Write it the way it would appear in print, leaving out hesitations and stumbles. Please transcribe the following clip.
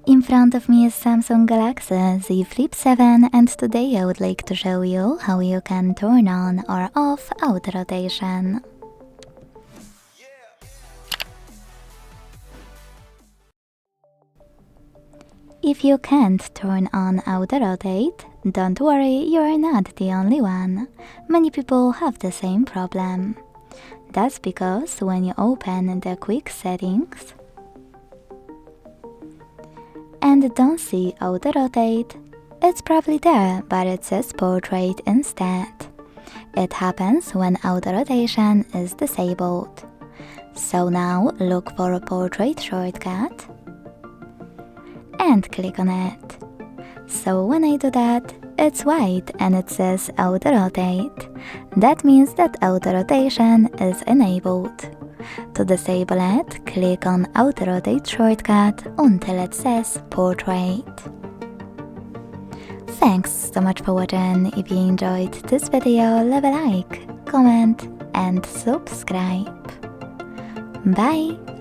In front of me is Samsung Galaxy Z Flip 7 and today I would like to show you how you can turn on or off auto rotation. If you can't turn on auto rotate, don't worry, you're not the only one. Many people have the same problem. That's because when you open the quick settings and don't see auto rotate, it's probably there but it says portrait instead. It happens when auto rotation is disabled. So now look for a portrait shortcut and click on it. So when I do that, it's white and it says auto rotate. That means that auto rotation is enabled. To disable it, click on auto rotate shortcut until it says portrait. Thanks so much for watching. If you enjoyed this video, leave a like, comment and subscribe. Bye!